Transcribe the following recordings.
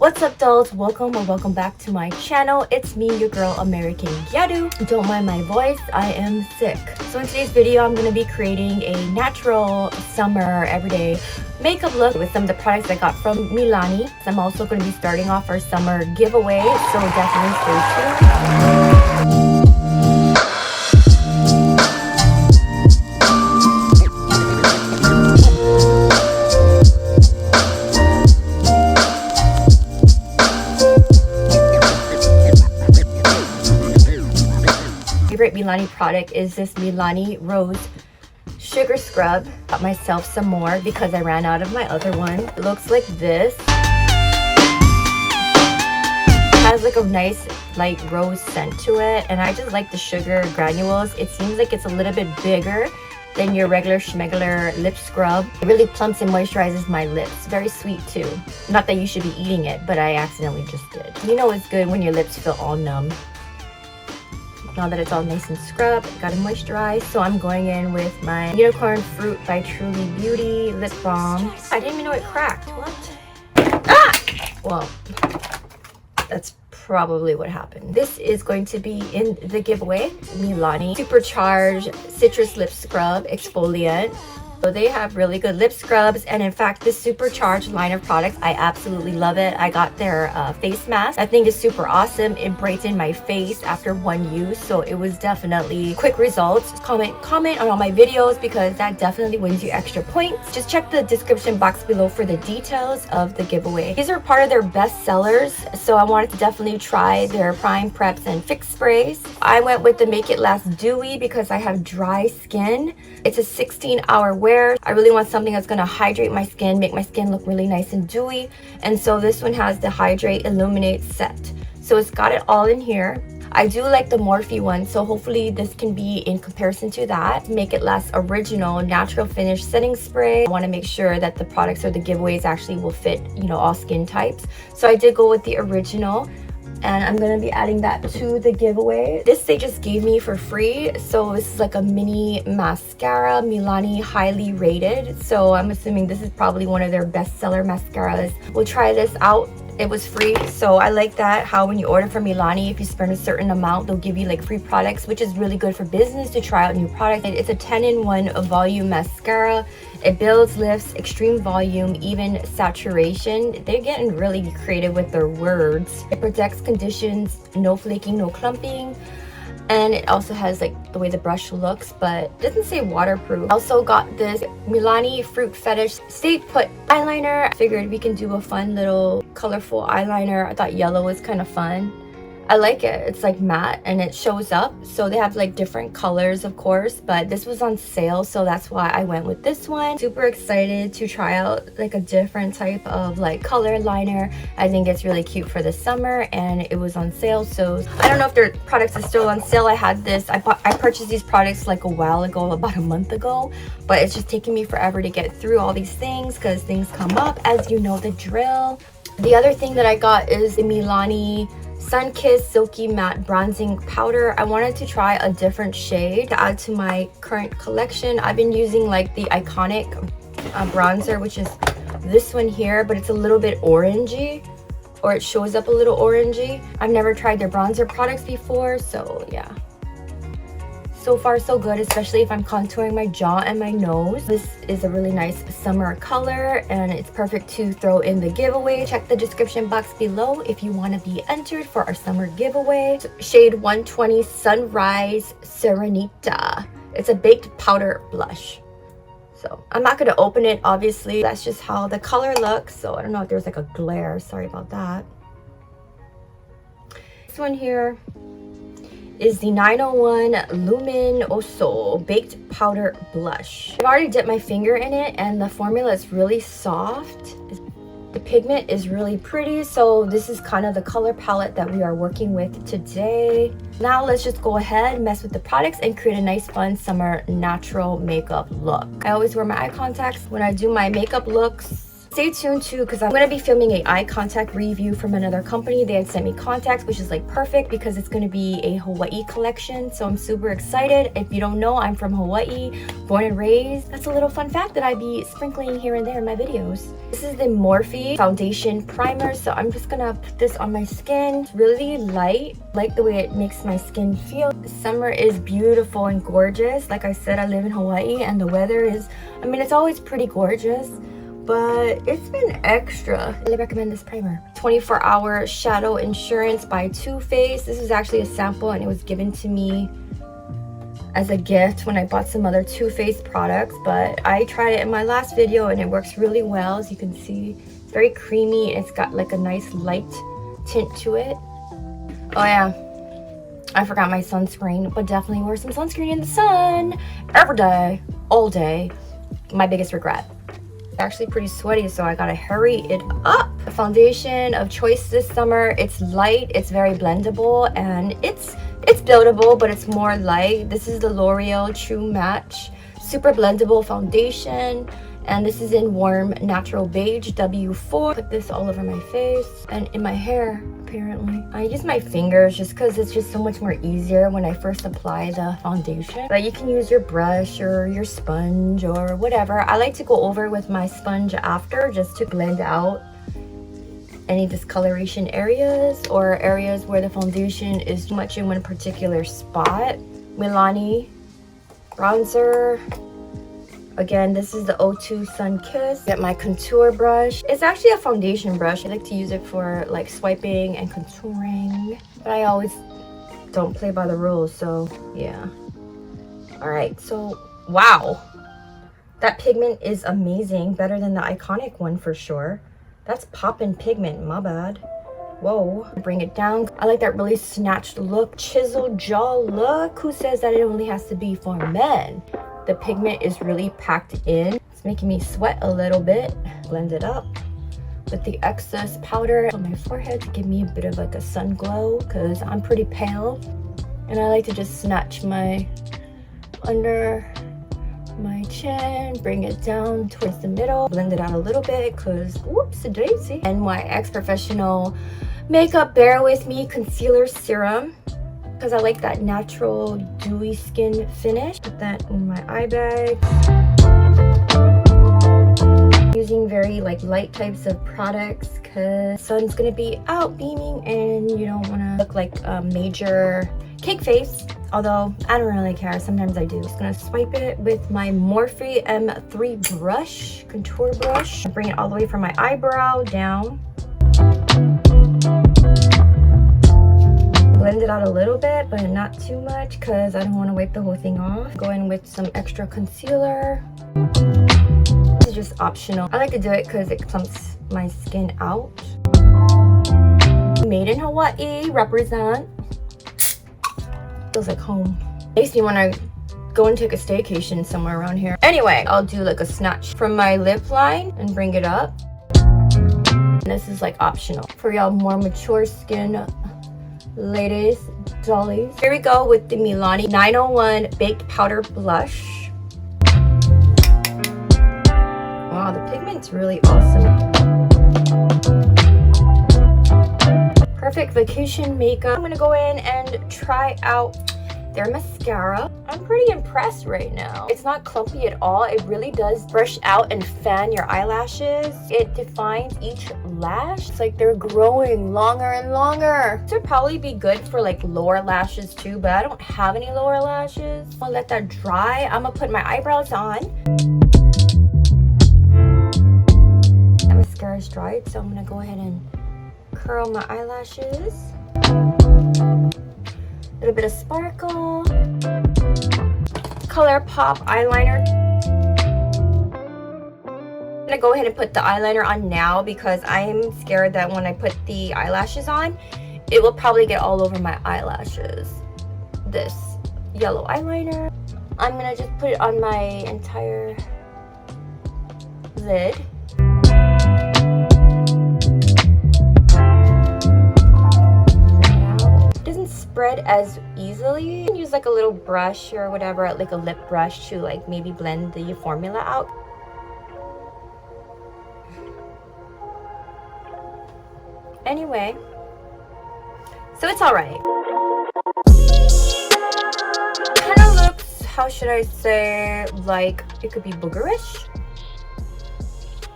What's up, dolls? Welcome or welcome back to my channel. It's me, your girl, American Gyaru. Don't mind my voice, I am sick. So in today's video, I'm going to be creating a natural summer everyday makeup look with some of the products I got from MILANI. I'm also going to be starting off our summer giveaway, so definitely stay tuned. Favorite MILANI product is this MILANI Rose Sugar Scrub. Got myself some more because I ran out of my other one. It looks like this. It has like a nice light rose scent to it, and I just like the sugar granules. It seems like it's a little bit bigger than your regular schmegular lip scrub. It really plumps and moisturizes my lips. Very sweet too. Not that you should be eating it, but I accidentally just did. You know it's good when your lips feel all numb. Now that it's all nice and scrubbed, gotta moisturize. So I'm going in with my Unicorn Fruit by Truly Beauty lip balm. I didn't even know it cracked. What? Ah! Well, that's probably what happened. This is going to be in the giveaway. MILANI Supercharged Citrus Lip Scrub Exfoliant. So they have really good lip scrubs, and in fact this supercharged line of products, I absolutely love it. I got their face mask. I think it's super awesome. It brightened my face after one use, so it was definitely quick results. Comment on all my videos because that definitely wins you extra points. Just check the description box below for the details of the giveaway. These are part of their best sellers, so I wanted to definitely try their prime preps and fix sprays. I went with the Make It Last Dewy because I have dry skin. It's a 16-hour wear. I really want something that's going to hydrate my skin, make my skin look really nice and dewy, and so this one has the Hydrate Illuminate set. So it's got it all in here. I do like the Morphe one, so hopefully this can be in comparison to that. Make It Last Original Natural Finish Setting Spray. I want to make sure that the products or the giveaways actually will fit, you know, all skin types. So I did go with the original, and I'm gonna be adding that to the giveaway. This they just gave me for free, so this is like a mini mascara. MILANI highly rated, so I'm assuming this is probably one of their bestseller mascaras. We'll try this out. It was free, so I like that, how when you order from MILANI, if you spend a certain amount, they'll give you like free products, which is really good for business to try out new products. It's a 10-in-1 volume mascara. It builds, lifts, extreme volume, even saturation. They're getting really creative with their words. It protects conditions, no flaking, no clumping. And it also has like the way the brush looks, but it doesn't say waterproof. I also got this MILANI Fruit Fetish Stay Put eyeliner. I figured we can do a fun little colorful eyeliner. I thought yellow was kind of fun. I like it. It's like matte and it shows up. So they have like different colors, of course, but this was on sale, so that's why I went with this one. Super excited to try out like a different type of like color liner. I think it's really cute for the summer, and it was on sale, so I don't know if their products are still on sale. I had this, I purchased these products like a while ago, about a month ago, but it's just taking me forever to get through all these things because things come up, as you know the drill. The other thing that I got is the MILANI Sun-Kissed Silky Matte Bronzing Powder. I wanted to try a different shade to add to my current collection. I've been using like the iconic bronzer, which is this one here, but it's a little bit orangey, or it shows up a little orangey. I've never tried their bronzer products before, so yeah. So far so good, especially if I'm contouring my jaw and my nose. This is a really nice summer color, and it's perfect to throw in the giveaway. Check the description box below if you want to be entered for our summer giveaway. Shade 120 Sunrise Serenita. It's a baked powder blush. So I'm not going to open it, obviously. That's just how the color looks, so I don't know if there's like a glare. Sorry about that. This one here is the 901 Luminoso Baked Powder Blush. I've already dipped my finger in it, and the formula is really soft. The pigment is really pretty, so this is kind of the color palette that we are working with today. Now let's just go ahead, mess with the products, and create a nice fun summer natural makeup look. I always wear my eye contacts when I do my makeup looks. Stay tuned too, because I'm going to be filming a eye contact review from another company. They had sent me contacts, which is like perfect because it's going to be a Hawaii collection. So I'm super excited. If you don't know, I'm from Hawaii, born and raised. That's a little fun fact that I'd be sprinkling here and there in my videos. This is the Morphe foundation primer. So I'm just going to put this on my skin. It's really light. I like the way it makes my skin feel. The summer is beautiful and gorgeous. Like I said, I live in Hawaii and the weather is, I mean, it's always pretty gorgeous, but it's been extra. I really recommend this primer. 24-hour shadow insurance by Too Faced. This is actually a sample and it was given to me as a gift when I bought some other Too Faced products, but I tried it in my last video and it works really well. As you can see, it's very creamy. It's got like a nice light tint to it. Oh yeah, I forgot my sunscreen, but definitely wear some sunscreen in the sun every day, all day. My biggest regret. Actually pretty sweaty, so I gotta hurry it up. The foundation of choice this summer. It's light, it's very blendable, and it's buildable, but it's more light. This is the L'Oreal True Match Super Blendable Foundation, and this is in warm natural beige W4. Put this all over my face and in my hair. Apparently I use my fingers just because it's just so much more easier when I first apply the foundation, but you can use your brush or your sponge or whatever. I like to go over with my sponge after just to blend out any discoloration areas or areas where the foundation is too much in one particular spot. MILANI bronzer. Again, this is the O2 Sun Kiss. Get my contour brush. It's actually a foundation brush. I like to use it for like swiping and contouring, but I always don't play by the rules, so yeah. All right, so wow, that pigment is amazing. Better than the Iconic one for sure. That's poppin' pigment, my bad. Whoa, bring it down. I like that really snatched look, chiseled jaw look. Who says that it only has to be for men? The pigment is really packed in. It's making me sweat a little bit. Blend it up with the excess powder on my forehead to give me a bit of like a sun glow because I'm pretty pale. And I like to just snatch my under my chin, bring it down towards the middle, blend it out a little bit because whoops a daisy. And my Professional Makeup Bear With Me Concealer Serum, because I like that natural dewy skin finish. Put that in my eye bag. Using very like light types of products because sun's gonna be out beaming and you don't want to look like a major cake face. Although I don't really care, sometimes I do. Just gonna swipe it with my Morphe M3 brush, contour brush. Bring it all the way from my eyebrow down. Blend it out a little bit, but not too much because I don't want to wipe the whole thing off. Go in with some extra concealer. This is just optional. I like to do it because it clumps my skin out. Made in Hawaii, represent. Feels like home. Makes me want to go and take a staycation somewhere around here. Anyway, I'll do like a snatch from my lip line and bring it up. And this is like optional for y'all more mature skin ladies, dollies. Here we go with the MILANI 901 Baked Powder Blush. Wow, the pigment's really awesome. Perfect vacation makeup. I'm gonna go in and try out their mascara. I'm pretty impressed right now. It's not clumpy at all. It really does brush out and fan your eyelashes. It defines each lash. It's like they're growing longer and longer. This would probably be good for like lower lashes too, but I don't have any lower lashes. I'll let that dry. I'm gonna put my eyebrows on. That mascara is dried, so I'm gonna go ahead and curl my eyelashes. A little bit of sparkle. Color Pop eyeliner. I'm gonna go ahead and put the eyeliner on now because I'm scared that when I put the eyelashes on, it will probably get all over my eyelashes. This yellow eyeliner. I'm gonna just put it on my entire lid. Spread as easily. You can use like a little brush or whatever, like a lip brush to like maybe blend the formula out. Anyway, so it's alright. Kind of looks, how should I say, like it could be boogerish.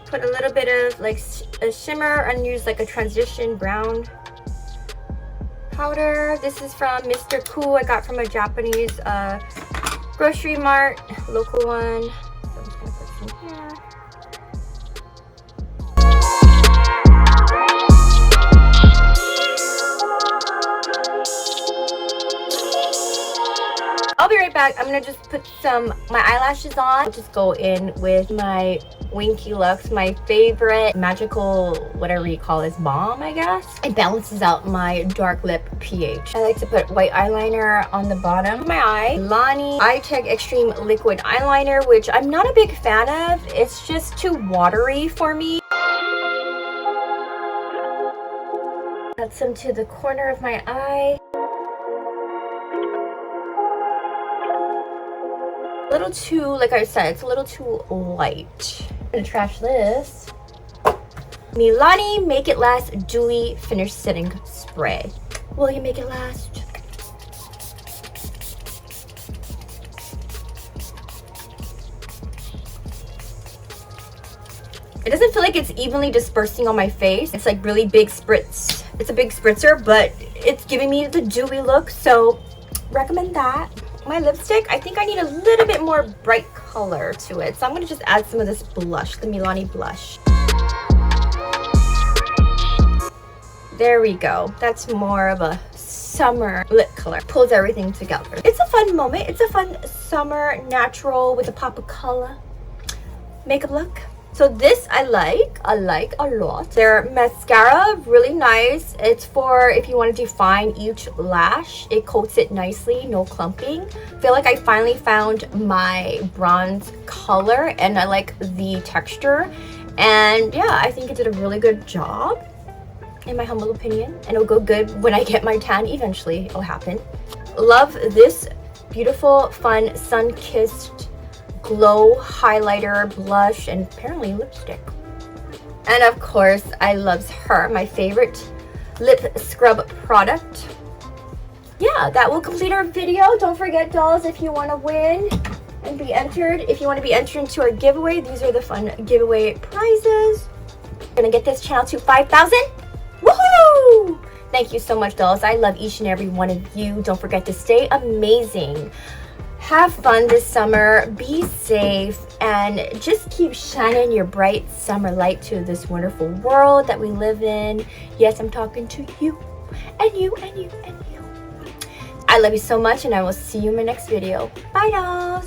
Put a little bit of like a shimmer and use like a transition brown powder. This is from Mr. Cool. I got from a Japanese grocery mart, local one. So I'm just gonna put some here. I'll be right back. I'm gonna just put my eyelashes on. I'll just go in with my Winky Lux, my favorite magical, whatever you call this, balm, I guess. It balances out my dark lip pH. I like to put white eyeliner on the bottom of my eye. MILANI Eye Extreme Liquid Eyeliner, which I'm not a big fan of. It's just too watery for me. Add some to the corner of my eye. A little too, like I said, it's a little too light. I'm gonna trash this. MILANI Make It Last Dewy Finish Setting Spray. Will you make it last? It doesn't feel like it's evenly dispersing on my face. It's like really big spritz. It's a big spritzer, but it's giving me the dewy look, so recommend that. My lipstick, I think I need a little bit more bright color to it, so I'm going to just add some of this blush, the MILANI blush. There we go. That's more of a summer lip color. Pulls everything together. It's a fun moment. It's a fun summer natural with a pop of color makeup look. So this I like a lot. Their mascara, really nice. It's for if you want to define each lash. It coats it nicely, no clumping. I feel like I finally found my bronze color and I like the texture. And yeah, I think it did a really good job, in my humble opinion. And it'll go good when I get my tan. Eventually, it'll happen. Love this beautiful, fun, sun-kissed glow highlighter, blush, and apparently lipstick. And of course, I love her, my favorite lip scrub product. Yeah, that will complete our video. Don't forget, dolls, if you want to win and be entered, if you want to be entered into our giveaway, these are the fun giveaway prizes. I'm gonna get this channel to 5,000. Woohoo! Thank you so much, dolls. I love each and every one of you. Don't forget to stay amazing. Have fun this summer, be safe, and just keep shining your bright summer light to this wonderful world that we live in. Yes, I'm talking to you, and you, and you, and you. I love you so much, and I will see you in my next video. Bye, dolls.